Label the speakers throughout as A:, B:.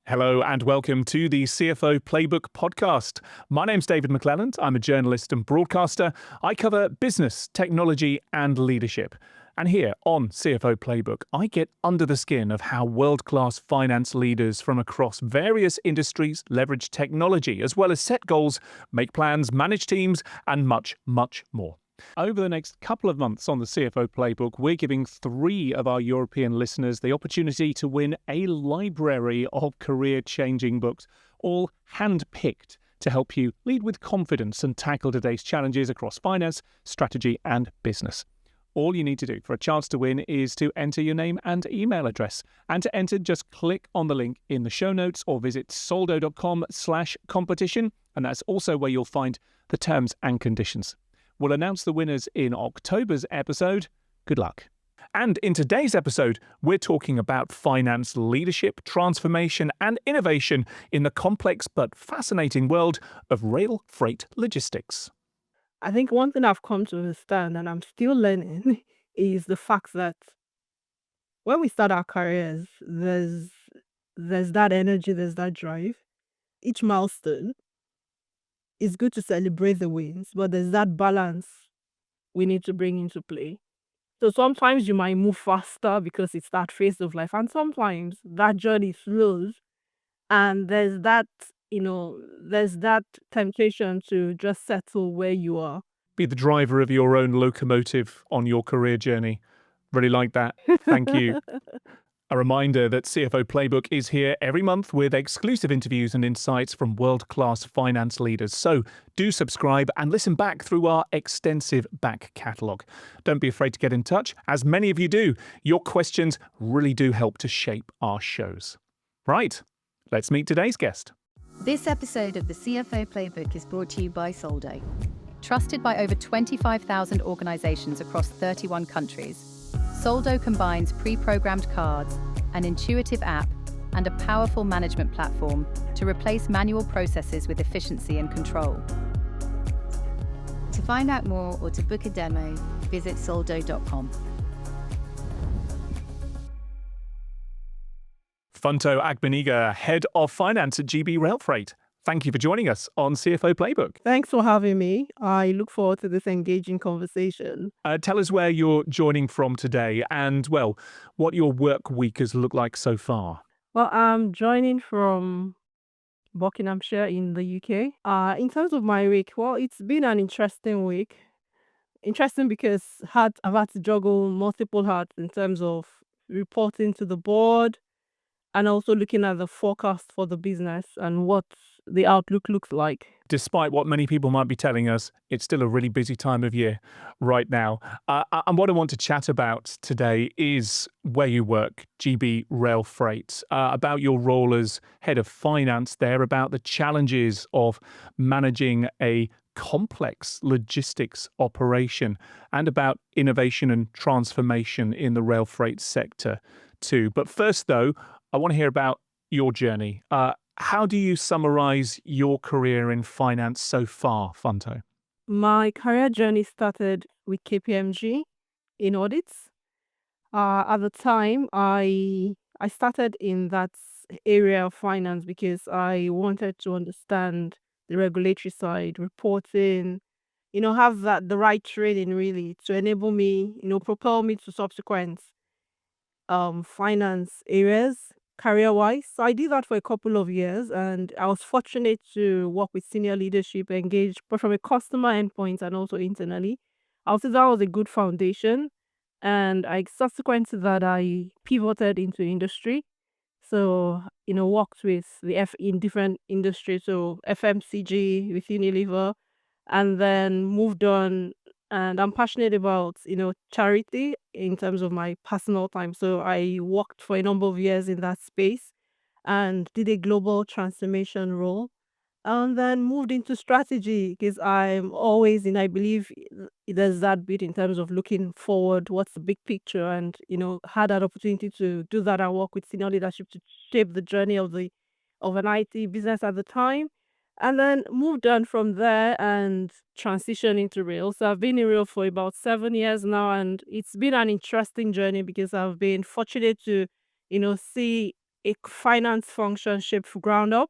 A: Hello and welcome to the CFO Playbook podcast. My name's David McClelland. I'm a journalist and broadcaster. I cover business, technology, and leadership. And here on CFO Playbook, I get under the skin of how world-class finance leaders from across various industries leverage technology, as well as set goals, make plans, manage teams, and much, much more. Over the next couple of months on the CFO Playbook, we're giving 3 of our European listeners the opportunity to win a library of career-changing books, all hand-picked to help you lead with confidence and tackle today's challenges across finance, strategy, and business. All you need to do for a chance to win is to enter your name and email address. And to enter, just click on the link in the show notes or visit soldo.com/competition. And that's also where you'll find the terms and conditions. We'll announce the winners in October's episode. Good luck. And in today's episode, we're talking about finance leadership, transformation, and innovation in the complex but fascinating world of rail freight logistics.
B: I think one thing I've come to understand, and I'm still learning, is the fact that when we start our careers, there's that energy, there's that drive. Each milestone is good to celebrate the wins, but there's that balance we need to bring into play. So sometimes you might move faster because it's that phase of life, and sometimes that journey slows, and there's that temptation to just settle where you are.
A: Be the driver of your own locomotive on your career journey. Really like that. Thank you. A reminder that CFO Playbook is here every month with exclusive interviews and insights from world-class finance leaders. So do subscribe and listen back through our extensive back catalogue. Don't be afraid to get in touch, as many of you do. Your questions really do help to shape our shows. Right, let's meet today's guest.
C: This episode of the CFO Playbook is brought to you by Soldo. Trusted by over 25,000 organizations across 31 countries, Soldo combines pre-programmed cards, an intuitive app, and a powerful management platform to replace manual processes with efficiency and control. To find out more or to book a demo, visit soldo.com.
A: Funto Agbeniga, Head of Finance at GB Railfreight. Thank you for joining us on CFO Playbook.
B: Thanks for having me. I look forward to this engaging conversation.
A: Tell us where you're joining from today and, well, what your work week has looked like so far.
B: Well, I'm joining from Buckinghamshire in the UK. In terms of my week, well, it's been an interesting week. Interesting because I've had to juggle multiple hats in terms of reporting to the board and also looking at the forecast for the business and what the outlook looks like.
A: Despite what many people might be telling us, it's still a really busy time of year right now. And what I want to chat about today is where you work, GB Railfreight, about your role as head of finance there, about the challenges of managing a complex logistics operation, and about innovation and transformation in the rail freight sector too. But first, though, I want to hear about your journey. How do you summarize your career in finance so far, Funto?
B: My career journey started with KPMG in audits. At the time, I started in that area of finance because I wanted to understand the regulatory side, reporting, have the right training really to enable me, propel me to subsequent finance areas career-wise. So I did that for a couple of years, and I was fortunate to work with senior leadership, engaged both from a customer endpoint and also internally. I would say that was a good foundation. And subsequent to that, I pivoted into industry. So, worked with in different industries, so FMCG with Unilever, and then moved on. And I'm passionate about, charity in terms of my personal time. So I worked for a number of years in that space and did a global transformation role. And then moved into strategy because I'm always I believe there's that bit in terms of looking forward, what's the big picture, and had that opportunity to do that and work with senior leadership to shape the journey of an IT business at the time. And then moved on from there and transitioned into rail. So I've been in rail for about 7 years now, and it's been an interesting journey because I've been fortunate to, see a finance function shaped from ground up,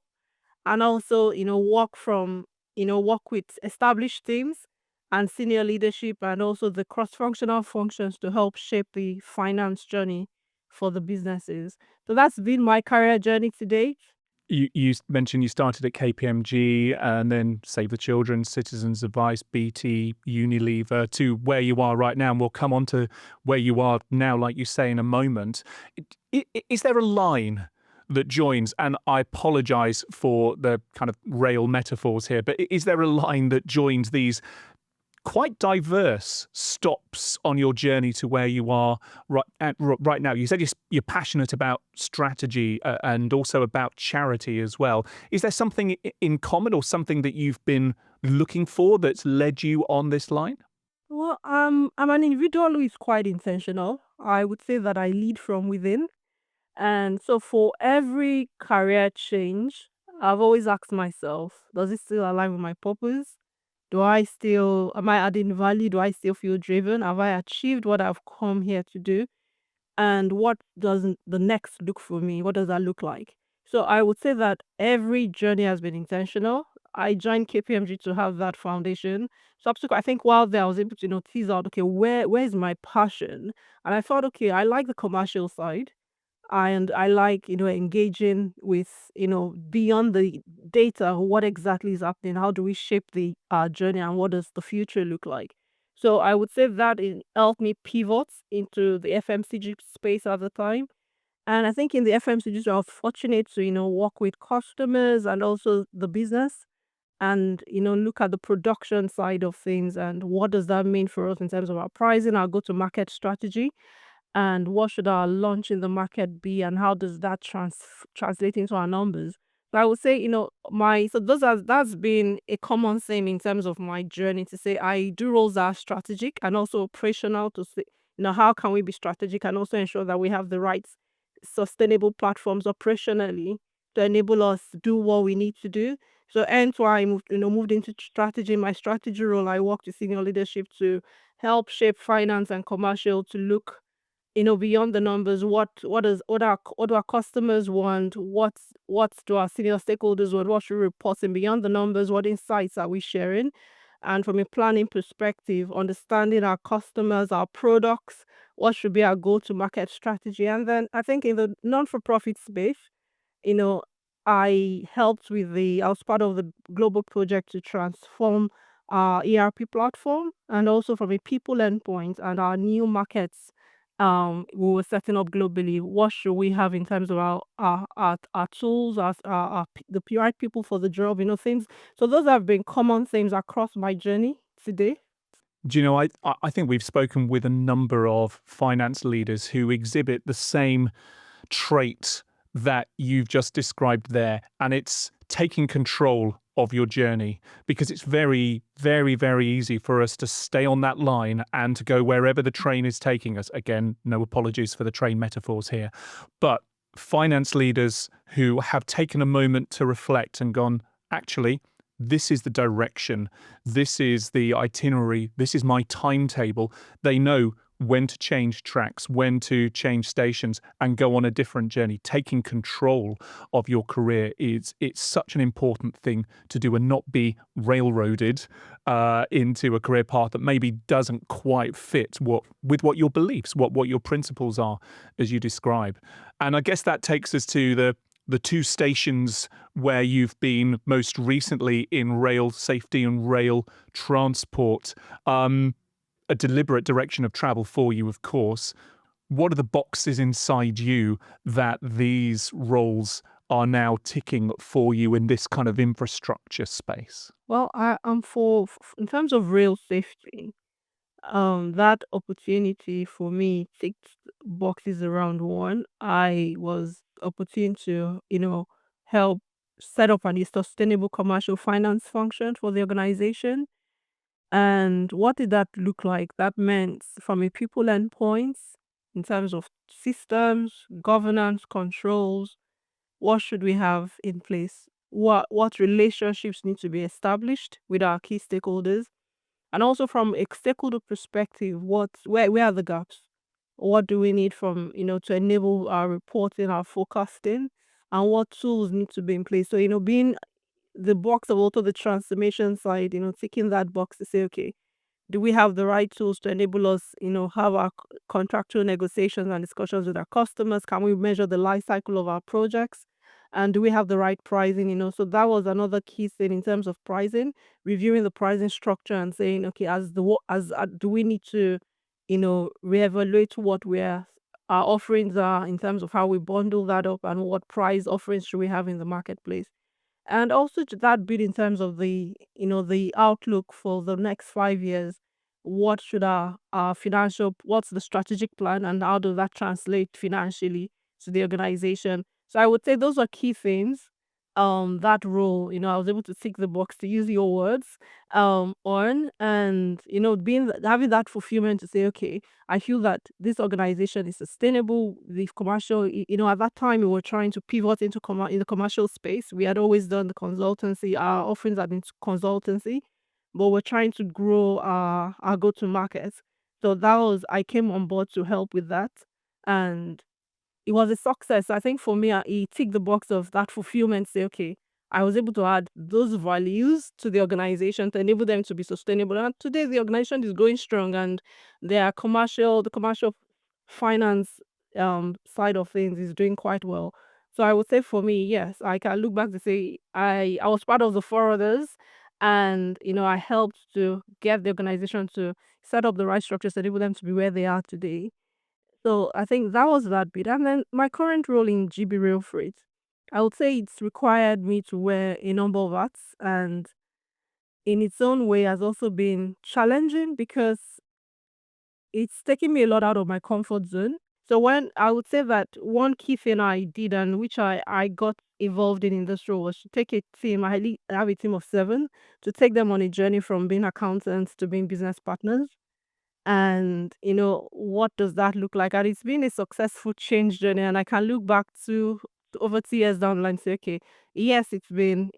B: and also, work with established teams and senior leadership, and also the cross-functional functions to help shape the finance journey for the businesses. So that's been my career journey to date.
A: You mentioned you started at KPMG and then Save the Children, Citizens Advice, BT, Unilever, to where you are right now. And we'll come on to where you are now, like you say, in a moment. Is there a line that joins, and I apologize for the kind of rail metaphors here, but is there a line that joins these quite diverse stops on your journey to where you are right now? You said you're passionate about strategy and also about charity as well. Is there something in common or something that you've been looking for that's led you on this line?
B: Well, I'm an individual who is quite intentional. I would say that I lead from within. And so for every career change, I've always asked myself, does it still align with my purpose? Am I adding value? Do I still feel driven? Have I achieved what I've come here to do? And what does the next look for me? What does that look like? So I would say that every journey has been intentional. I joined KPMG to have that foundation. Subsequent, I think while there, I was able to tease out, okay, where is my passion? And I thought, okay, I like the commercial side, and I like engaging with beyond the data. What exactly is happening? How do we shape the journey, and what does the future look like? So I would say that it helped me pivot into the FMCG space at the time. And I think in the FMCG, I was fortunate to work with customers and also the business, and look at the production side of things, and what does that mean for us in terms of our pricing, our go to market strategy, and what should our launch in the market be, and how does that translate into our numbers. So I would say, my so that's been a common theme in terms of my journey, to say I do roles that are strategic and also operational, to say, how can we be strategic and also ensure that we have the right sustainable platforms operationally to enable us to do what we need to do. So hence why I moved into strategy. My strategy role, I worked with senior leadership to help shape finance and commercial to look beyond the numbers. What do our customers want? What do our senior stakeholders want? What should we reporting beyond the numbers? What insights are we sharing? And from a planning perspective, understanding our customers, our products, what should be our go-to-market strategy. And then I think in the non-for-profit space, you know, I was part of the global project to transform our ERP platform, and also from a people endpoint and our new markets we were setting up globally. What should we have in terms of our tools, the right people for the job, things. So those have been common themes across my journey today.
A: Do you know, I think we've spoken with a number of finance leaders who exhibit the same trait that you've just described there, and it's taking control of your journey, because it's very, very, very easy for us to stay on that line and to go wherever the train is taking us. Again, no apologies for the train metaphors here, but finance leaders who have taken a moment to reflect and gone, actually, this is the direction, this is the itinerary, this is my timetable. They know when to change tracks, when to change stations and go on a different journey. Taking control of your career it's such an important thing to do, and not be railroaded into a career path that maybe doesn't quite fit with what your beliefs, what your principles are, as you describe. And I guess that takes us to the two stations where you've been most recently in rail safety and rail transport. A deliberate direction of travel for you, of course. What are the boxes inside you that these roles are now ticking for you in this kind of infrastructure space?
B: Well, I am in terms of rail safety. That opportunity for me ticked boxes around one. I was opportune to, help set up a sustainable commercial finance function for the organization. And what did that look like? That meant from a people endpoint, in terms of systems, governance, controls, what should we have in place? What relationships need to be established with our key stakeholders? And also from a stakeholder perspective, where are the gaps? What do we need from, to enable our reporting, our forecasting, and what tools need to be in place? So, being the box of also the transformation side, ticking that box to say, okay, do we have the right tools to enable us, have our contractual negotiations and discussions with our customers? Can we measure the life cycle of our projects? And do we have the right pricing? So that was another key thing in terms of pricing, reviewing the pricing structure and saying, okay, do we need to, reevaluate what our offerings are in terms of how we bundle that up and what price offerings should we have in the marketplace? And also to that bit in terms of the outlook for the next 5 years, what's the strategic plan and how does that translate financially to the organization? So I would say those are key things. That role, I was able to tick the box, to use your words, on, and having that fulfillment to say, okay, I feel that this organization is sustainable. The commercial, at that time we were trying to pivot in the commercial space. We had always done the consultancy. Our offerings had been consultancy, but we're trying to grow our go to market. So I came on board to help with that, and it was a success. I think for me, it ticked the box of that fulfillment. Say, okay, I was able to add those values to the organization to enable them to be sustainable. And today, the organization is going strong, and the commercial finance side of things is doing quite well. So I would say for me, yes, I can look back to say I was part of the four others, and I helped to get the organization to set up the right structures to enable them to be where they are today. So I think that was that bit. And then my current role in GB Railfreight, I would say it's required me to wear a number of hats, and in its own way has also been challenging because it's taken me a lot out of my comfort zone. So when I would say that one key thing I did, and which I got involved in this role, was to take a team. I have a team of 7, to take them on a journey from being accountants to being business partners. And what does that look like? And it's been a successful change journey, and I can look back to over 2 years down the line and say, okay, yes, it's been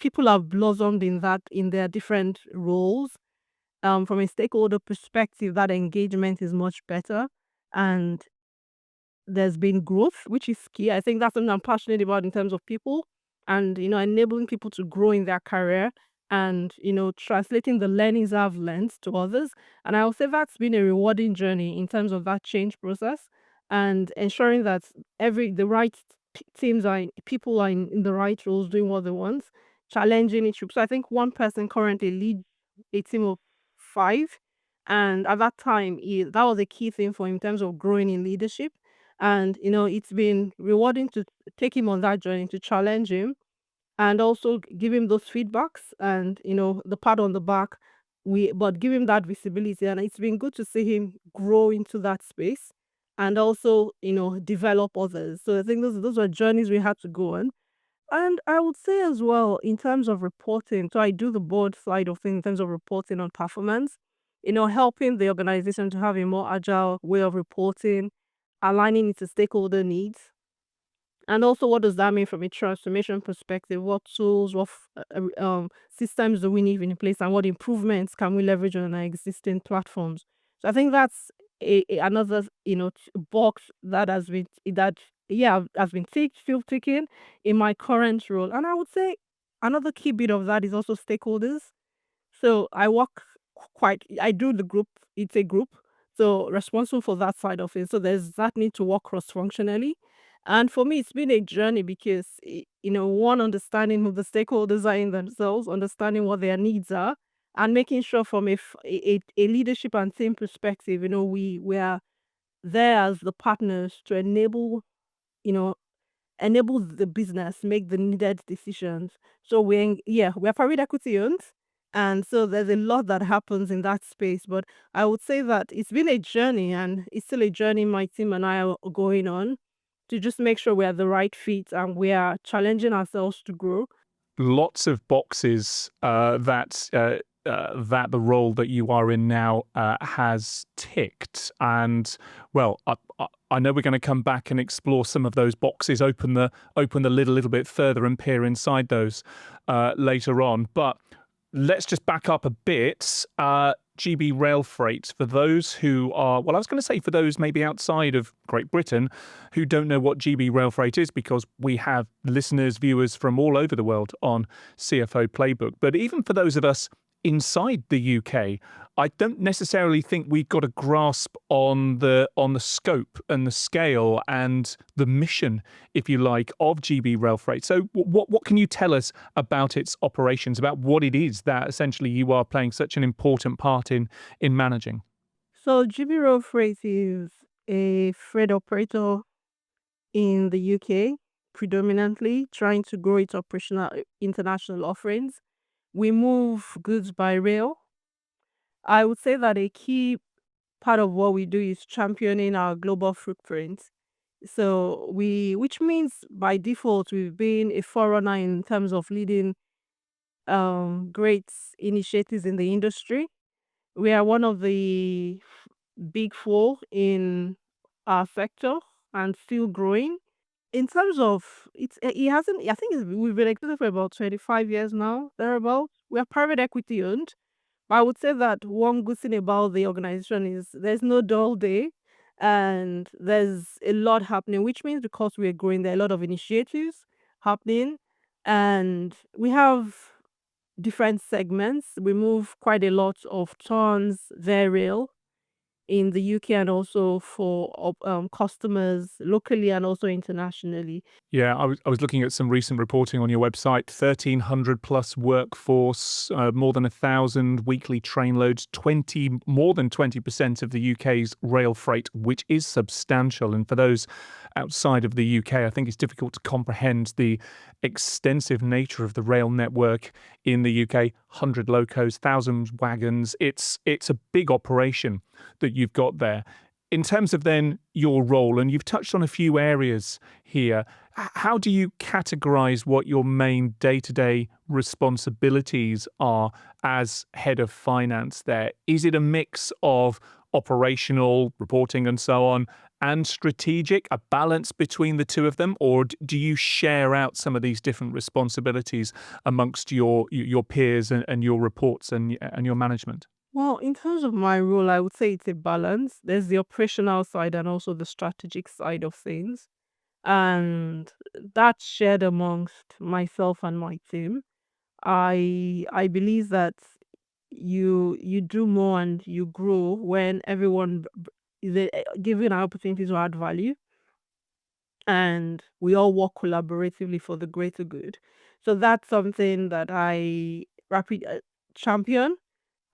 B: people have blossomed in their different roles. From a stakeholder perspective, that engagement is much better, and there's been growth, which is key. I think that's something I'm passionate about in terms of people, and enabling people to grow in their career, and translating the learnings I've learned to others. And I would say that's been a rewarding journey in terms of that change process, and ensuring that the right people are in the right roles doing what they want, challenging each group. So I think one person currently leads a team of 5, and at that time that was a key thing for him in terms of growing in leadership. And it's been rewarding to take him on that journey, to challenge him, and also give him those feedbacks, and the pat on the back, but give him that visibility. And it's been good to see him grow into that space, and also develop others. So I think those are journeys we had to go on. And I would say as well, in terms of reporting, so I do the board side of things in terms of reporting on performance, helping the organization to have a more agile way of reporting, aligning it to stakeholder needs. And also, what does that mean from a transformation perspective? What tools, systems do we need in place, and what improvements can we leverage on our existing platforms? So I think that's another box that has been still ticking in my current role. And I would say another key bit of that is also stakeholders. So I do the group, it's a group. So responsible for that side of it. So there's that need to work cross functionally. And for me, it's been a journey because, one, understanding who the stakeholders are in themselves, understanding what their needs are, and making sure from a leadership and team perspective, we are there as the partners to you know, enable the business make the needed decisions. So we're private equity owned, and so there's a lot that happens in that space. But I would say that it's been a journey, and it's still a journey my team and I are going on, to just make sure we are the right fit and we are challenging ourselves to grow.
A: Lots of boxes that the role that you are in now has ticked. And well, I know we're going to come back and explore some of those boxes, open the lid a little bit further and peer inside those later on. But let's just back up a bit. GB Railfreight for those who are, well, I was going to say for those maybe outside of Great Britain who don't know what GB Railfreight is, because we have listeners, viewers from all over the world on CFO Playbook. But even for those of us inside the UK, I don't necessarily think we've got a grasp on the scope and the scale and the mission, if you like, of GB Railfreight. So what can you tell us about its operations, about what it is that essentially you are playing such an important part in managing?
B: So GB Railfreight is a freight operator in the UK, predominantly trying to grow its operational international offerings. We move goods by rail. I would say that a key part of what we do is championing our global footprint. So which means by default, we've been a forerunner in terms of leading great initiatives in the industry. We are one of the big four in our sector and still growing. In terms of it hasn't. I think we've been existing for about 25 years now. Thereabout. We are private equity owned. But I would say that one good thing about the organization is there's no dull day, and there's a lot happening, which means because we're growing, there are a lot of initiatives happening, and we have different segments. We move quite a lot of tons via rail in the UK and also for customers locally and also internationally.
A: Yeah, I was looking at some recent reporting on your website. 1,300 plus workforce, more than 1,000 weekly train loads, more than 20% of the UK's rail freight, which is substantial. And for those outside of the UK, I think it's difficult to comprehend the extensive nature of the rail network in the UK. 100 locos, 1,000 wagons. It's a big operation that you've got there. In terms of then your role, and you've touched on a few areas here, how do you categorize what your main day-to-day responsibilities are as head of finance there? Is it a mix of operational reporting and so on and strategic, a balance between the two of them, or do you share out some of these different responsibilities amongst your peers and your reports and your management?
B: Well, in terms of my role, I would say it's a balance. There's the operational side and also the strategic side of things. And that's shared amongst myself and my team. I believe that you do more and you grow when everyone is given an opportunity to add value, and we all work collaboratively for the greater good. So that's something that I rapid champion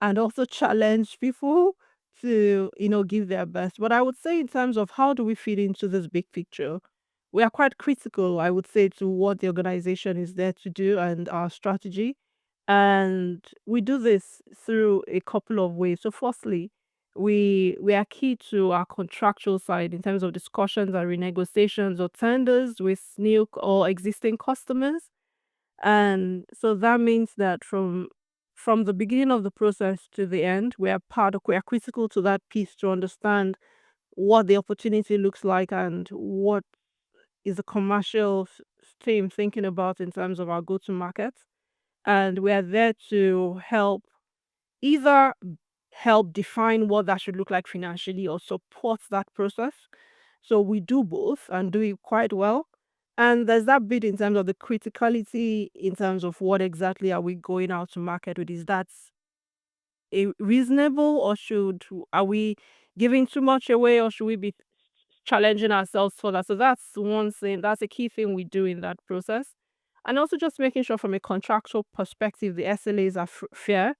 B: and also challenge people to give their best. But I would say in terms of how do we fit into this big picture, we are quite critical, I would say, to what the organization is there to do and our strategy. And we do this through a couple of ways. So firstly, we are key to our contractual side in terms of discussions and renegotiations or tenders with new or existing customers. And so that means that from the beginning of the process to the end, we are critical to that piece to understand what the opportunity looks like and what is the commercial team thinking about in terms of our go-to market. And we are there to either help define what that should look like financially or support that process. So we do both and do it quite well. And there's that bit in terms of the criticality in terms of what exactly are we going out to market with. Is that a reasonable, or are we giving too much away, or should we be challenging ourselves for that? So that's one thing. That's a key thing we do in that process. And also just making sure from a contractual perspective, the SLAs are fair,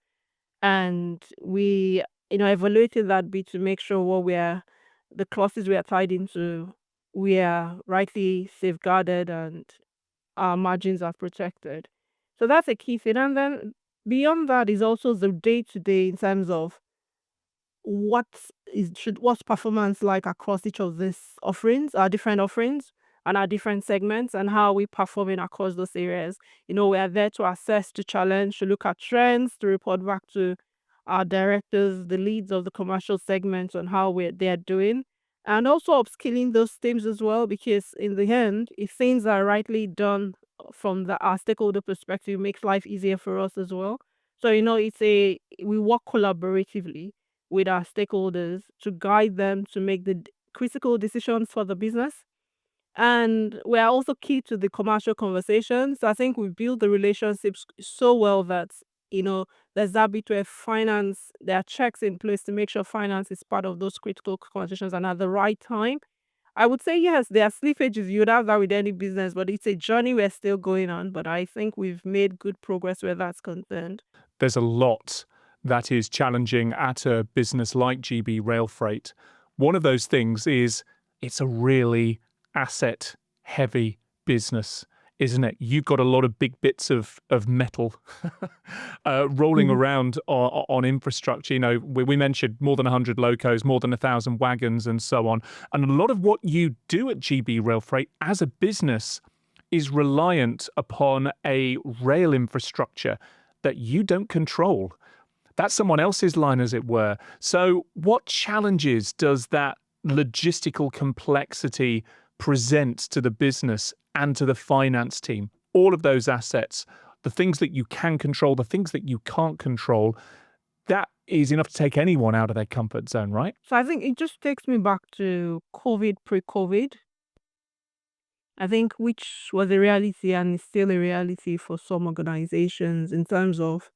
B: and we evaluated that bit to make sure the clauses we are tied into, we are rightly safeguarded and our margins are protected. So that's a key thing. And then beyond that is also the day to day in terms of what what's performance like across each of these offerings, our different offerings and our different segments, and how we performing across those areas. We are there to assess, to challenge, to look at trends, to report back to our directors, the leads of the commercial segments, on how they're doing, and also upskilling those teams as well. Because in the end, if things are rightly done from our stakeholder perspective, it makes life easier for us as well. So, we work collaboratively with our stakeholders to guide them to make the critical decisions for the business. And we are also key to the commercial conversations. So I think we build the relationships so well that, there's that bit where finance, there are checks in place to make sure finance is part of those critical conversations and at the right time. I would say yes, there are slippages. You'd have that with any business, but it's a journey we're still going on. But I think we've made good progress where that's concerned.
A: There's a lot that is challenging at a business like GB Railfreight. One of those things is it's a really asset heavy business, isn't it? You've got a lot of big bits of metal rolling
B: Mhm.
A: around on infrastructure. We mentioned more than 100 locos, more than 1,000 wagons, and so on. And a lot of what you do at GB Railfreight as a business is reliant upon a rail infrastructure that you don't control. That's someone else's line, as it were. So, what challenges does that logistical complexity present to the business and to the finance team? All of those assets, the things that you can control, the things that you can't control, that is enough to take anyone out of their comfort zone, right?
B: So I think it just takes me back to COVID, pre-COVID. I think which was a reality and is still a reality for some organizations in terms of,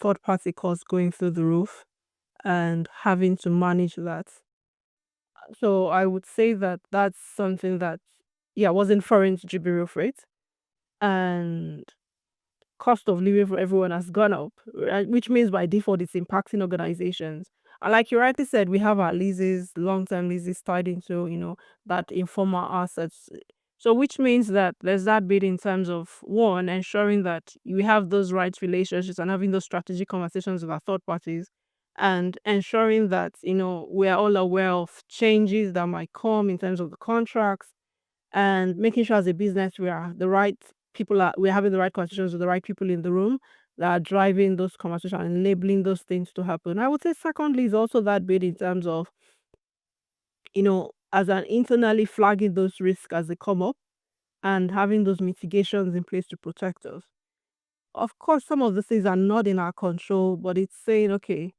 B: third party costs going through the roof and having to manage that. So I would say that that's something that, yeah, wasn't foreign to GB Railfreight. And cost of living for everyone has gone up, right? Which means by default it's impacting organizations. And like you rightly said, we have our leases, long-term leases tied into, that informal assets. So which means that there's that bit in terms of one, ensuring that we have those right relationships and having those strategic conversations with our third parties and ensuring that, we are all aware of changes that might come in terms of the contracts and making sure as a business we're having the right conversations with the right people in the room that are driving those conversations and enabling those things to happen. I would say secondly is also that bit in terms of, as an internally flagging those risks as they come up and having those mitigations in place to protect us. Of course, some of the things are not in our control, but it's saying, okay,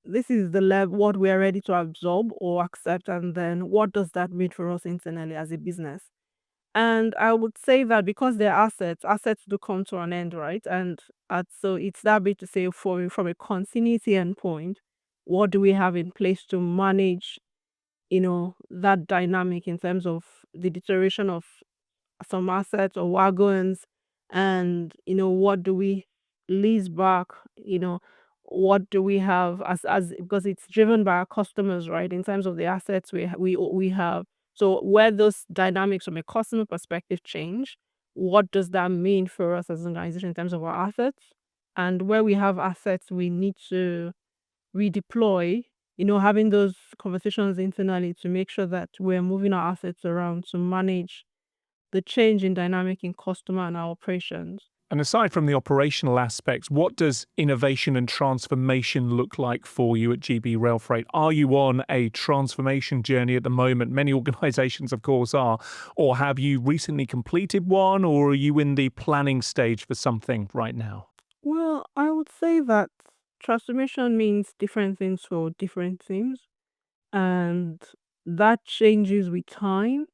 B: this is the level what we are ready to absorb or accept, and then what does that mean for us internally as a business? And I would say that because they're assets do come to an end, right? So it's that bit to say from a continuity endpoint, what do we have in place to manage, that dynamic in terms of the deterioration of some assets or wagons and what do we lease back, you know what do we have as because it's driven by our customers, right, in terms of the assets we have. So where those dynamics from a customer perspective change, what does that mean for us as an organization in terms of our assets? And where we have assets we need to redeploy, having those conversations internally to make sure that we're moving our assets around to manage the change in dynamic in customer and our operations.
A: And aside from the operational aspects, what does innovation and transformation look like for you at GB Railfreight? Are you on a transformation journey at the moment? Many organizations, of course, are. Or have you recently completed one, or are you in the planning stage for something right now?
B: Well, I would say that transformation means different things for different teams, and that changes with time.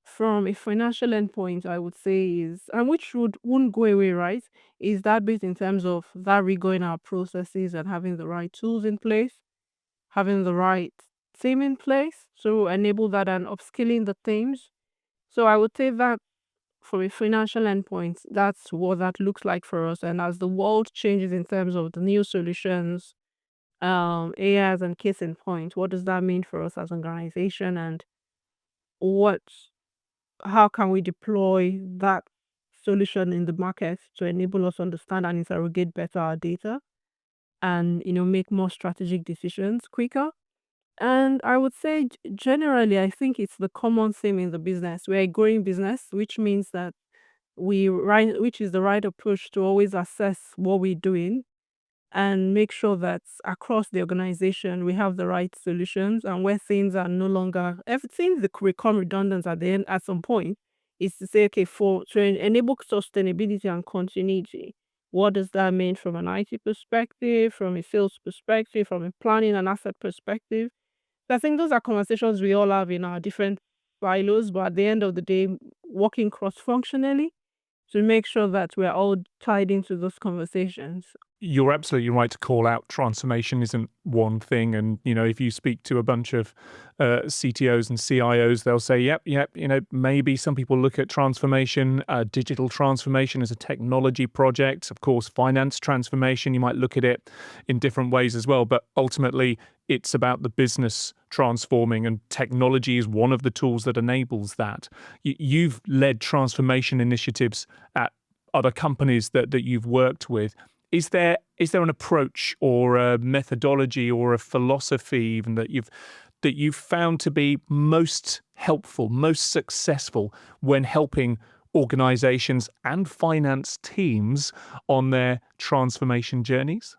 B: From a financial endpoint, I would say is, and which won't go away, right? Is that bit in terms of that rigor in our processes and having the right tools in place, having the right team in place to enable that and upskilling the teams. So I would say that from a financial endpoint, that's what that looks like for us. And as the world changes in terms of the new solutions, AIs and case in point, what does that mean for us as an organization and what how can we deploy that solution in the market to enable us to understand and interrogate better our data and make more strategic decisions quicker. And I would say generally I think it's the common theme in the business. We're a growing business, which means that which is the right approach to always assess what we're doing and make sure that across the organization we have the right solutions, and where things are no longer everything that could become redundant at the end at some point is to say, okay, for to enable sustainability and continuity, What does that mean from an IT perspective, from a sales perspective, from a planning and asset perspective? So I think those are conversations we all have in our different silos, but at the end of the day, working cross functionally to make sure that we're all tied into those conversations.
A: You're absolutely right to call out transformation isn't one thing. And, if you speak to a bunch of CTOs and CIOs, they'll say, yep, maybe some people look at transformation, digital transformation as a technology project. Of course, finance transformation, you might look at it in different ways as well. But ultimately, it's about the business transforming, and technology is one of the tools that enables that. You've led transformation initiatives at other companies that you've worked with. Is there an approach or a methodology or a philosophy even that you've found to be most helpful, most successful when helping organizations and finance teams on their transformation journeys?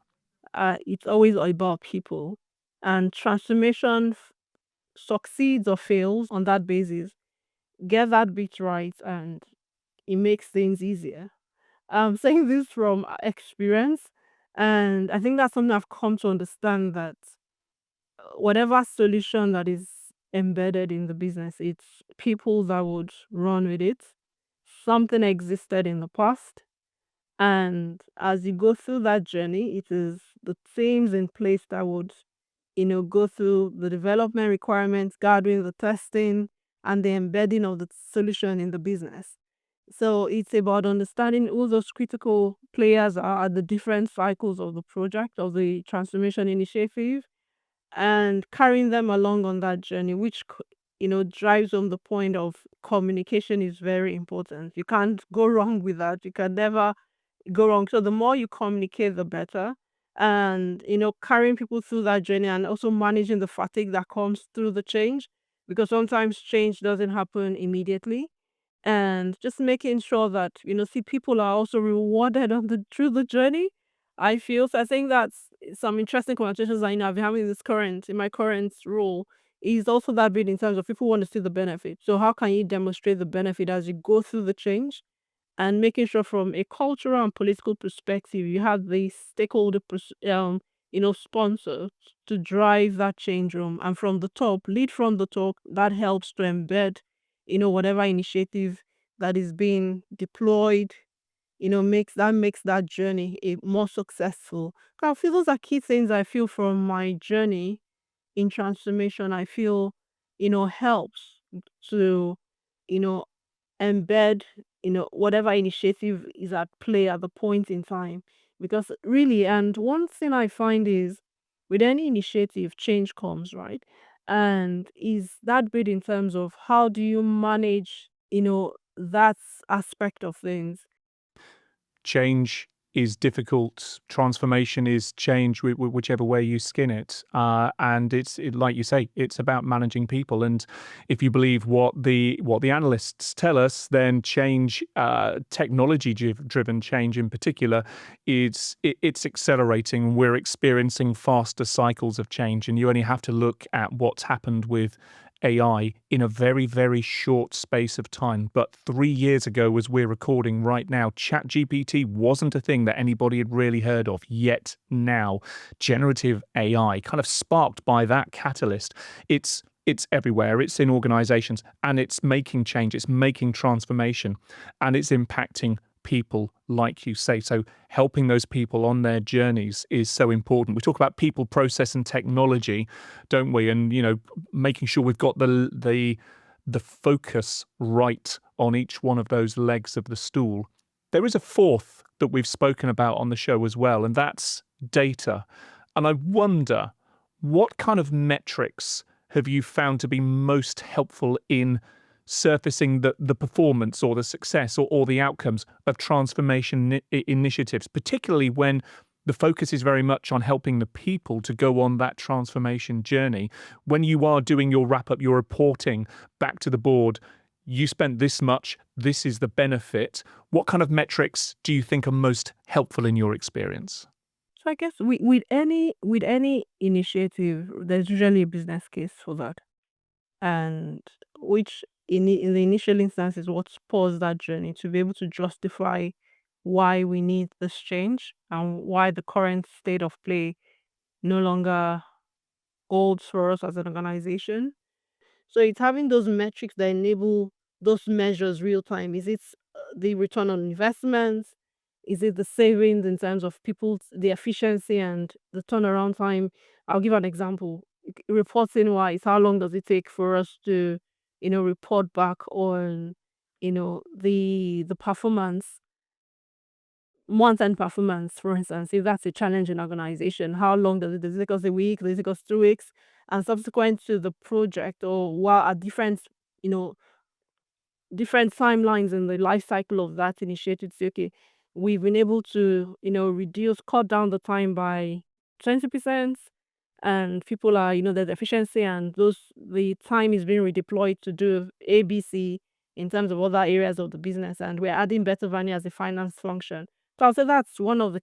B: It's always about people, and transformation succeeds or fails on that basis. Get that bit right, and it makes things easier. I'm saying this from experience, and I think that's something I've come to understand, that whatever solution that is embedded in the business, it's people that would run with it. Something existed in the past, and as you go through that journey, it is the teams in place that would, go through the development requirements, gathering the testing, and the embedding of the solution in the business. So it's about understanding who those critical players are at the different cycles of the project, of the transformation initiative, and carrying them along on that journey, which drives home the point of communication is very important. You can't go wrong with that. You can never go wrong. So the more you communicate, the better. And carrying people through that journey, and also managing the fatigue that comes through the change, because sometimes change doesn't happen immediately, and just making sure that see, people are also rewarded on the through the journey. I feel so. I think that's some interesting conversations I've been having in my current role, is also that bit in terms of people want to see the benefit. So how can you demonstrate the benefit as you go through the change, and making sure from a cultural and political perspective, you have the stakeholder sponsor to drive that change room, and from the top, lead from the top. That helps to embed whatever initiative that is being deployed, makes that journey more successful. I feel those are key things I feel from my journey in transformation. I feel helps to you know embed whatever initiative is at play at the point in time, because really, and one thing I find is, with any initiative change comes, right? And is that bit in terms of how do you manage that aspect of things.
A: Change is difficult. Transformation is change, whichever way you skin it. And like you say, it's about managing people. And if you believe what the analysts tell us, then change, technology-driven change in particular, it's accelerating. We're experiencing faster cycles of change, and you only have to look at what's happened with AI in a very, very short space of time. But 3 years ago, as we're recording right now, ChatGPT wasn't a thing that anybody had really heard of. Yet now, generative AI, kind of sparked by that catalyst, it's everywhere. It's in organizations, and it's making change. It's making transformation, and it's impacting people, like you say. So helping those people on their journeys is so important. We talk about people, process, and technology, don't we? And making sure we've got the focus right on each one of those legs of the stool. There is a fourth that we've spoken about on the show as well, and that's data. And I wonder, what kind of metrics have you found to be most helpful in surfacing the performance or the success or the outcomes of transformation initiatives, particularly when the focus is very much on helping the people to go on that transformation journey? When you are doing your wrap up, your reporting back to the board, you spent this much, this is the benefit. What kind of metrics do you think are most helpful in your experience?
B: So I guess with any initiative, there's usually a business case for that, and which in the initial instance is what spurs that journey to be able to justify why we need this change and why the current state of play no longer holds for us as an organization. So it's having those metrics that enable those measures real time. Is it the return on investment? Is it the savings in terms of people's the efficiency and the turnaround time? I'll give an example. Reporting wise, how long does it take for us to, report back on, the performance, month-end performance, for instance, if that's a challenging organization, how long does it take us a week? Does it take us 2 weeks? And subsequent to the project or while at you know, different timelines in the life cycle of that initiative to say, okay, we've been able to, cut down the time by 20%, and people are, there's efficiency and the time is being redeployed to do ABC in terms of other areas of the business, and we're adding better value as a finance function. So I'll say that's one of the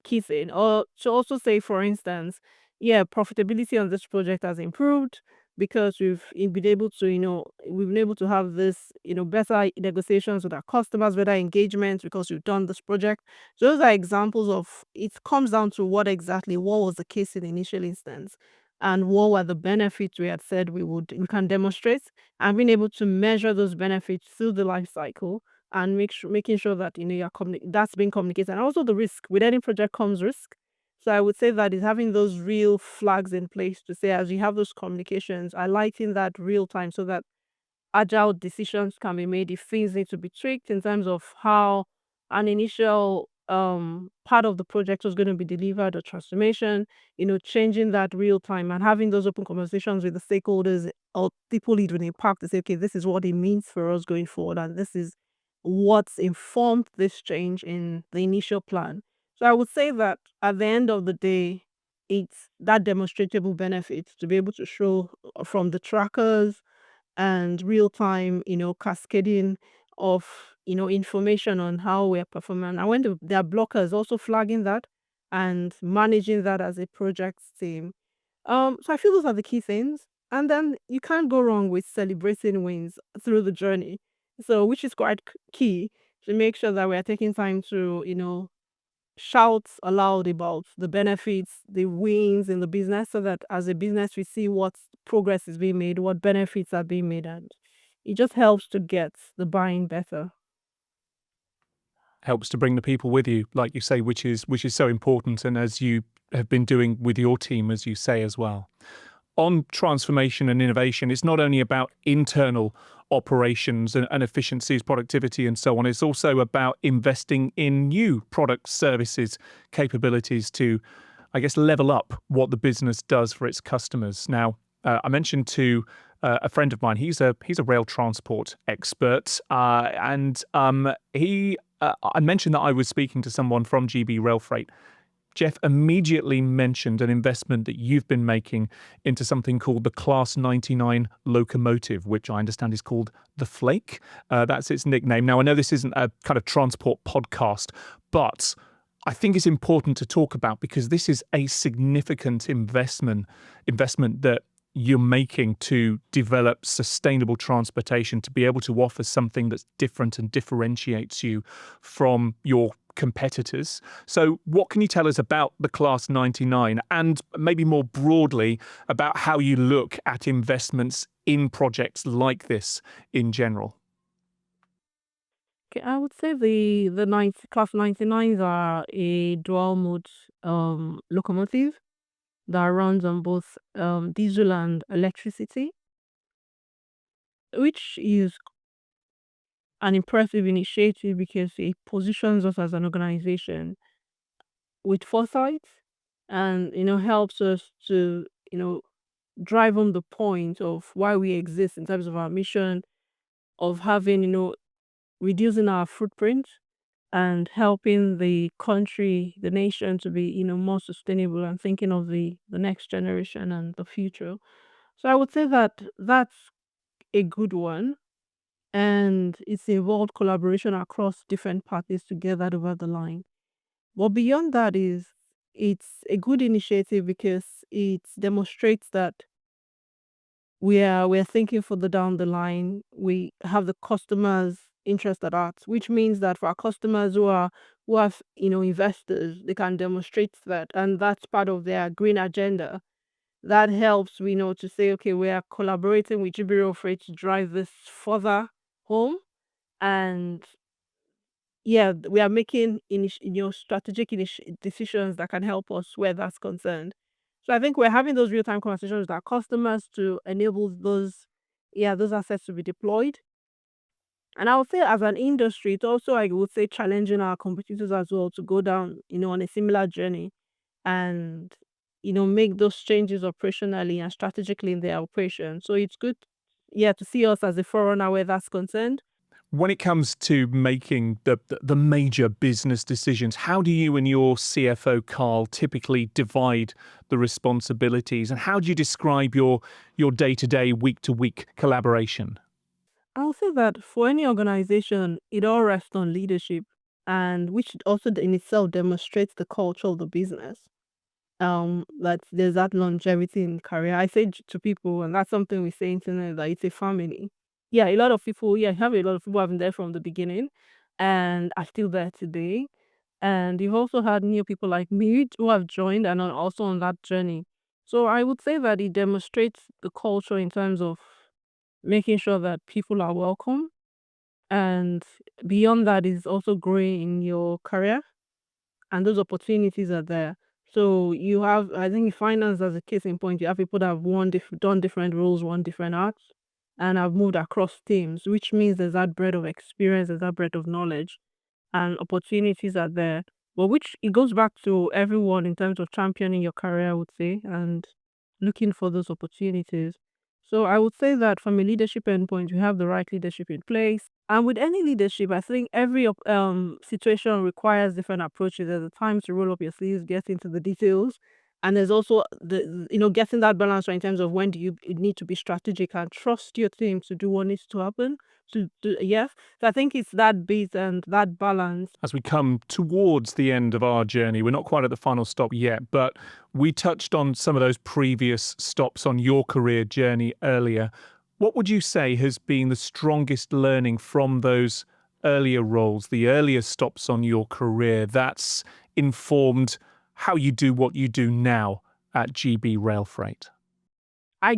B: key thing. Or to also say, for instance, yeah, profitability on this project has improved because we've been able to have this, better negotiations with our customers, better engagement because we've done this project. So those are examples of it comes down to what was the case in the initial instance and what were the benefits we had said we can demonstrate, and being able to measure those benefits through the life cycle and making sure that that's being communicated. And also the risk. With any project comes risk. So I would say that is having those real flags in place to say as you have those communications, highlighting that real time so that agile decisions can be made if things need to be tweaked in terms of how an initial part of the project was going to be delivered or transformation, changing that real time and having those open conversations with the stakeholders or people leading the impact to say, okay, this is what it means for us going forward, and this is what's informed this change in the initial plan. So I would say that at the end of the day, it's that demonstrable benefit to be able to show from the trackers and real time, cascading of, information on how we're performing. And when there are blockers, also flagging that and managing that as a project team. So I feel those are the key things. And then you can't go wrong with celebrating wins through the journey. So which is quite key to make sure that we're taking time to, shout aloud about the benefits, the wins in the business, so that as a business we see what progress is being made, what benefits are being made, and it just helps to get the buying better.
A: Helps to bring the people with you, like you say, which is so important, and as you have been doing with your team, as you say as well. On transformation and innovation, it's not only about internal operations and efficiencies, productivity, and so on. It's also about investing in new products, services, capabilities to, I guess, level up what the business does for its customers. Now, I mentioned to a friend of mine, he's a rail transport expert, and I mentioned that I was speaking to someone from GB Railfreight. Jeff immediately mentioned an investment that you've been making into something called the Class 99 locomotive, which I understand is called the Flake. That's its nickname. Now, I know this isn't a kind of transport podcast, but I think it's important to talk about because this is a significant investment that you're making to develop sustainable transportation, to be able to offer something that's different and differentiates you from your competitors. So what can you tell us about the Class 99 and maybe more broadly about how you look at investments in projects like this in general?
B: Okay, I would say the class 99s are a dual mode locomotive that runs on both diesel and electricity, which is an impressive initiative because it positions us as an organization with foresight and helps us to drive home the point of why we exist in terms of our mission of having reducing our footprint and helping the country, the nation to be more sustainable and thinking of the next generation and the future. So I would say that that's a good one, and it's involved collaboration across different parties to get that over the line. But beyond that is it's a good initiative because it demonstrates that we're thinking further down the line. We have the customers interested at, which means that for our customers who have investors, they can demonstrate that, and that's part of their green agenda. That helps, to say, okay, we are collaborating with GB Railfreight to drive this further home, and yeah, we are making strategic decisions that can help us where that's concerned. So I think we're having those real time conversations with our customers to enable those assets to be deployed. And I would say as an industry, it's also, I would say, challenging our competitors as well to go down, on a similar journey and, make those changes operationally and strategically in their operation. So it's good, yeah, to see us as a forerunner where that's concerned.
A: When it comes to making the major business decisions, how do you and your CFO, Carl, typically divide the responsibilities, and how do you describe your day-to-day, week-to-week collaboration?
B: I'll say that for any organization, it all rests on leadership, and which also in itself demonstrates the culture of the business. That there's that longevity in career. I say to people, and that's something we say internally, that it's a family. Yeah, a lot of people, yeah, you have a lot of people who have been there from the beginning and are still there today. And you've also had new people like me who have joined and are also on that journey. So I would say that it demonstrates the culture in terms of making sure that people are welcome. And beyond that is also growing in your career, and those opportunities are there. So you have, I think, finance as a case in point. You have people that have done different roles, won different arts, and have moved across teams, which means there's that breadth of experience, there's that breadth of knowledge, and opportunities are there. But which it goes back to everyone in terms of championing your career, I would say, and looking for those opportunities. So I would say that from a leadership endpoint, you have the right leadership in place. And with any leadership, I think every situation requires different approaches. There's a time to roll up your sleeves, get into the details, and there's also the getting that balance right in terms of when do you need to be strategic and trust your team to do what needs to happen. To do, yes, so I think it's that bit and that balance.
A: As we come towards the end of our journey, we're not quite at the final stop yet, but we touched on some of those previous stops on your career journey earlier. What would you say has been the strongest learning from those earlier roles, the earlier stops on your career, that's informed how you do what you do now at GB Railfreight?
B: I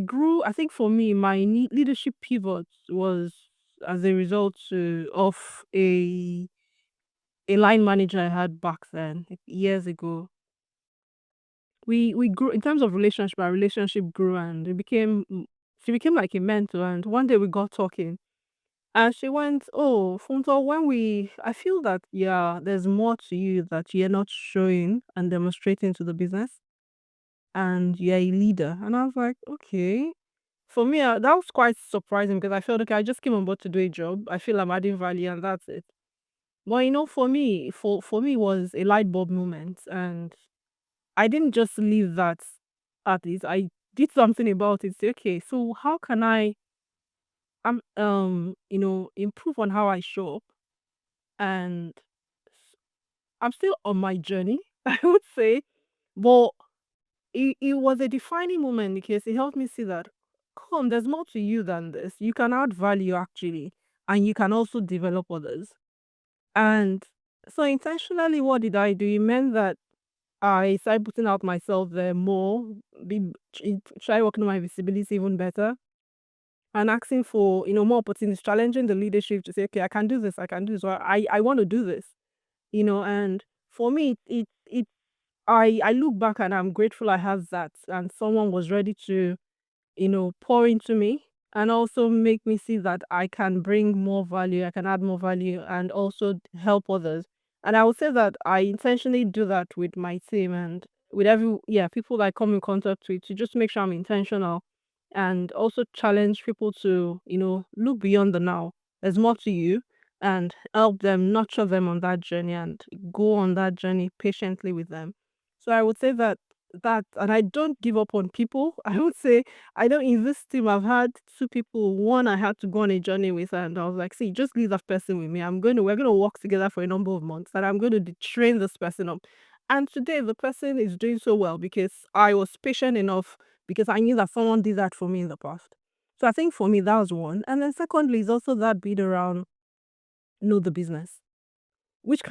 B: think for me, my leadership pivot was as a result of a line manager I had back then, like, years ago. We grew in terms of relationship. Our relationship grew, and she became like a mentor. And one day we got talking, and she went, "Oh, Funto, I feel that, yeah, there's more to you that you're not showing and demonstrating to the business, and you're a leader." And I was like, okay. For me, that was quite surprising because I felt, okay, I just came on board to do a job. I feel I'm adding value, and that's it. But for me, it was a light bulb moment, and I didn't just leave that at it. I did something about it. Say, okay, so how can I improve on how I show up? And I'm still on my journey, I would say. But it was a defining moment because it helped me see that, come, there's more to you than this. You can add value actually, and you can also develop others. And so intentionally, what did I do? It meant that I started putting out myself there more, be try working on my visibility even better, and asking for more opportunities, challenging the leadership to say, okay, I can do this, I can do this, or I want to do this, and for me, I look back and I'm grateful I had that, and someone was ready to pour into me and also make me see that I can bring more value, I can add more value and also help others. And I would say that I intentionally do that with my team and with people that I come in contact with to just make sure I'm intentional and also challenge people to, look beyond the now. There's more to you, and help them, nurture them on that journey and go on that journey patiently with them. So I would say that and I don't give up on people. I would say I don't in this team I've had two people. One I had to go on a journey with, and I was like, see, just leave that person with me. We're gonna work together for a number of months and I'm gonna train this person up. And today the person is doing so well because I was patient enough because I knew that someone did that for me in the past. So I think for me that was one. And then secondly is also that bit around know the business, which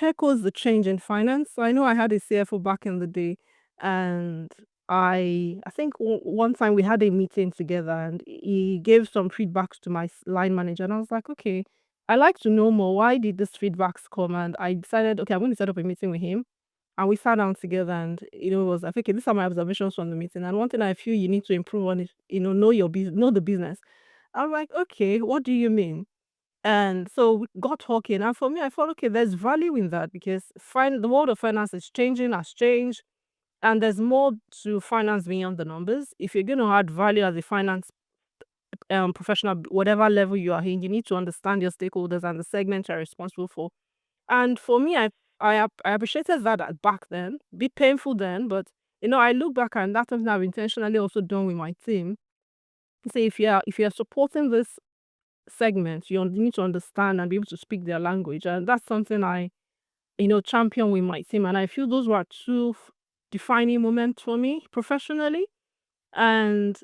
B: echoes the change in finance. So I know I had a CFO back in the day, and I think one time we had a meeting together, and he gave some feedbacks to my line manager, and I was like, okay, I like to know more. Why did these feedbacks come? And I decided, okay, I'm going to set up a meeting with him. And we sat down together, and it was I think these are my observations from the meeting. And one thing I feel you need to improve on is know your business, know the business. I'm like, okay, what do you mean? And so we got talking, and for me, I thought, okay, there's value in that because the world of finance is changing, has changed, and there's more to finance beyond the numbers. If you're going to add value as a finance professional, whatever level you are in, you need to understand your stakeholders and the segment you're responsible for. And for me, I appreciated that back then, bit painful then, but I look back and that's something I've intentionally also done with my team. Say if you're supporting this segment, you need to understand and be able to speak their language. And that's something I, champion with my team. And I feel those were two defining moments for me professionally. And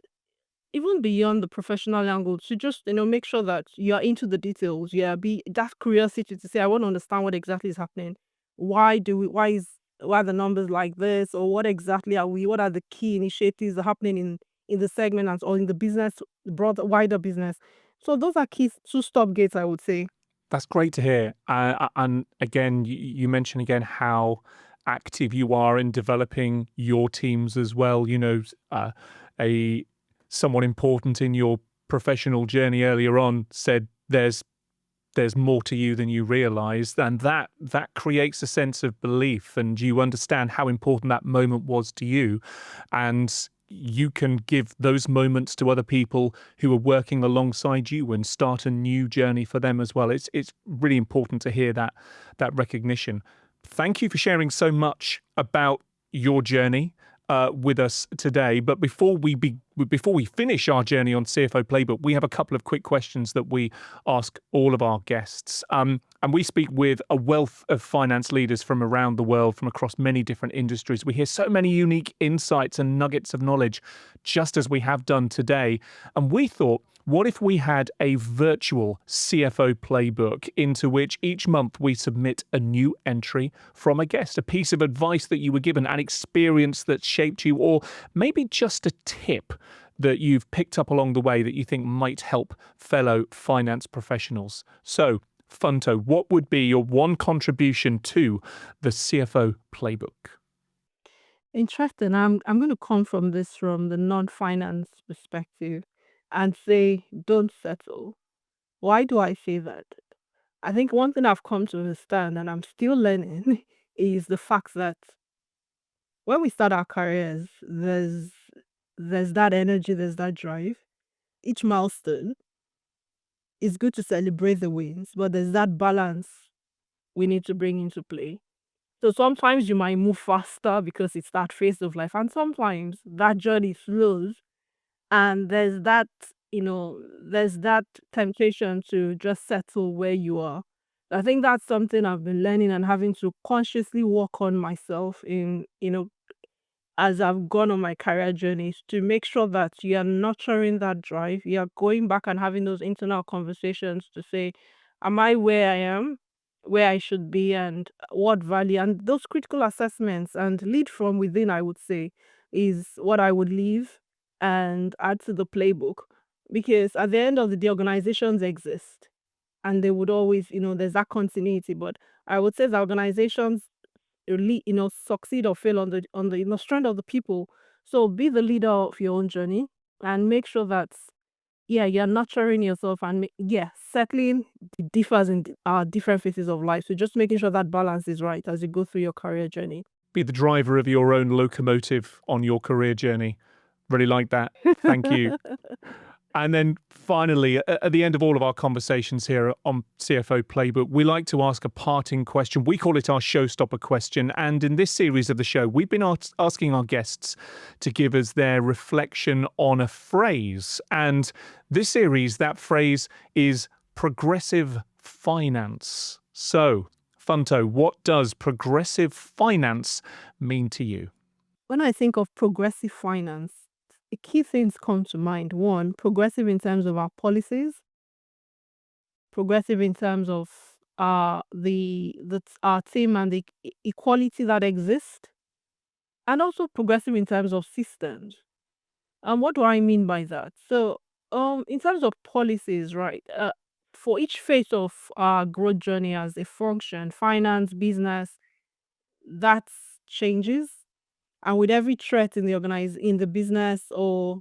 B: even beyond the professional angle, to just, make sure that you're into the details. Yeah, be that curiosity to say, I want to understand what exactly is happening. Why are the numbers like this? Or what are the key initiatives happening in the segment or in the business, broader, wider business. So those are key two stop gates, I would say.
A: That's great to hear. And again, you mentioned again how active you are in developing your teams as well. A someone important in your professional journey earlier on said there's more to you than you realize, and that creates a sense of belief, and you understand how important that moment was to you, and you can give those moments to other people who are working alongside you and start a new journey for them as well. It's really important to hear that recognition. Thank you for sharing so much about your journey with us today. But before we finish our journey on CFO Playbook, we have a couple of quick questions that we ask all of our guests. And we speak with a wealth of finance leaders from around the world, from across many different industries. We hear so many unique insights and nuggets of knowledge, just as we have done today. And we thought, what if we had a virtual CFO Playbook into which each month we submit a new entry from a guest, a piece of advice that you were given, an experience that shaped you, or maybe just a tip that you've picked up along the way that you think might help fellow finance professionals? So, Funto, what would be your one contribution to the CFO Playbook?
B: Interesting. I'm going to come from the non-finance perspective and say, don't settle. Why do I say that? I think one thing I've come to understand, and I'm still learning, is the fact that when we start our careers, there's that energy, there's that drive. Each milestone is good to celebrate the wins, but there's that balance we need to bring into play. So sometimes you might move faster because it's that phase of life, and sometimes that journey slows, and there's that temptation to just settle where you are. I think that's something I've been learning and having to consciously work on myself as I've gone on my career journeys, to make sure that you are nurturing that drive. You are going back and having those internal conversations to say, am I where I am, where I should be, and what value? And those critical assessments and lead from within, I would say, is what I would leave and add to the playbook. Because at the end of the day, organizations exist and they would always, there's that continuity. But I would say the organizations really, succeed or fail on the strength of the people. So be the leader of your own journey and make sure that you're nurturing yourself and settling differs in our different phases of life. So just making sure that balance is right as you go through your career journey.
A: Be the driver of your own locomotive on your career journey. Really like that. Thank you. And then finally, at the end of all of our conversations here on CFO Playbook, we like to ask a parting question. We call it our showstopper question. And in this series of the show, we've been asking our guests to give us their reflection on a phrase. And this series, that phrase is progressive finance. So, Funto, what does progressive finance mean to you?
B: When I think of progressive finance, the key things come to mind. One, progressive in terms of our policies, progressive in terms of our team and the equality that exists, and also progressive in terms of systems. And what do I mean by that? So, in terms of policies, right? For each phase of our growth journey as a function, finance, business, that changes, and with every threat in the business or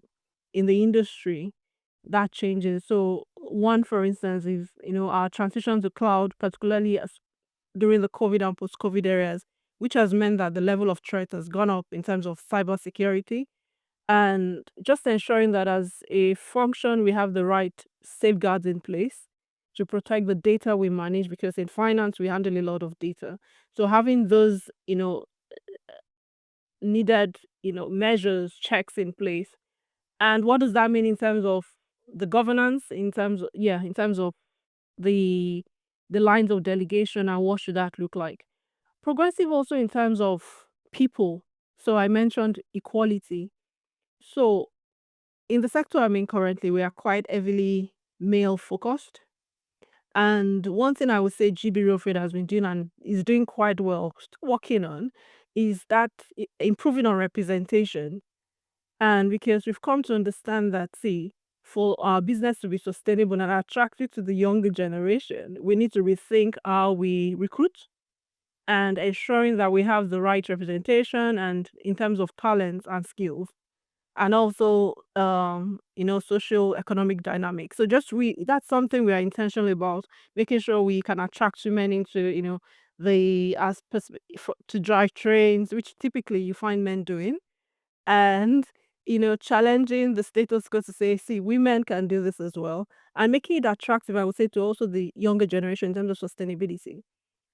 B: in the industry, that changes. So, one, for instance, is our transition to cloud, particularly during the COVID and post-COVID areas, which has meant that the level of threat has gone up in terms of cybersecurity, and just ensuring that as a function we have the right safeguards in place to protect the data we manage, because in finance we handle a lot of data. So having those needed measures, checks in place. And what does that mean in terms of the governance, in terms of the lines of delegation, and what should that look like? Progressive also in terms of people. So I mentioned equality. So in the sector I'm in currently, we are quite heavily male focused. And one thing I would say GB Railfreight has been doing and is doing quite well, still working on, is that improving on representation. And because we've come to understand that, see, for our business to be sustainable and attractive to the younger generation, we need to rethink how we recruit, and ensuring that we have the right representation and in terms of talents and skills, and also social economic dynamics. So that's something we are intentional about, making sure we can attract women into to drive trains, which typically you find men doing, and challenging the status quo to say, see, women can do this as well, and making it attractive, I would say, to also the younger generation in terms of sustainability.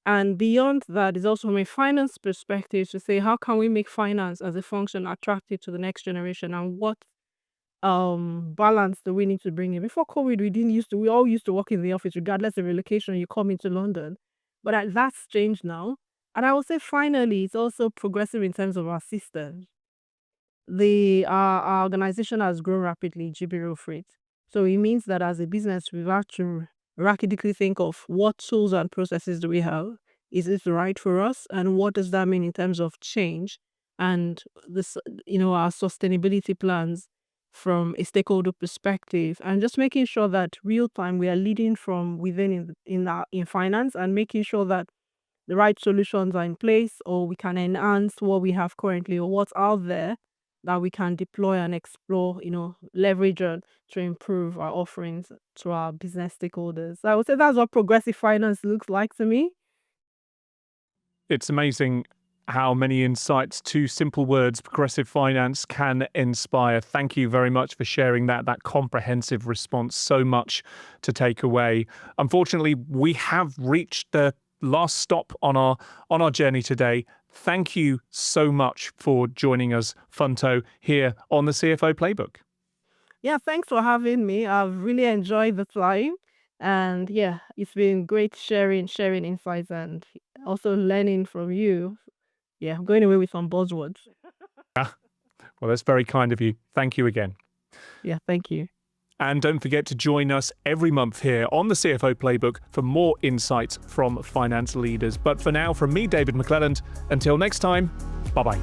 B: And beyond that is also from a finance perspective to say, how can we make finance as a function attractive to the next generation, and what balance do we need to bring in? Before COVID, we all used to work in the office regardless of your location, you come into London. But that's changed now. And I would say finally, it's also progressive in terms of our systems. Our organization has grown rapidly, GB Railfreight. So it means that as a business, we've had to rapidly think of what tools and processes do we have. Is it right for us? And what does that mean in terms of change and our sustainability plans from a stakeholder perspective, and just making sure that real time we are leading from within in finance, and making sure that the right solutions are in place, or we can enhance what we have currently or what's out there that we can deploy and explore, leverage on to improve our offerings to our business stakeholders. So I would say that's what progressive finance looks like to me.
A: It's amazing how many insights, two simple words, progressive finance, can inspire. Thank you very much for sharing that comprehensive response. So much to take away. Unfortunately, we have reached the last stop on our journey today. Thank you so much for joining us, Funto, here on the CFO Playbook.
B: Yeah, thanks for having me. I've really enjoyed the time. And yeah, it's been great sharing insights and also learning from you. Yeah, I'm going away with some buzzwords.
A: Well, that's very kind of you. Thank you again.
B: Yeah, thank you.
A: And don't forget to join us every month here on the CFO Playbook for more insights from finance leaders. But for now, from me, David McClelland, until next time, bye-bye.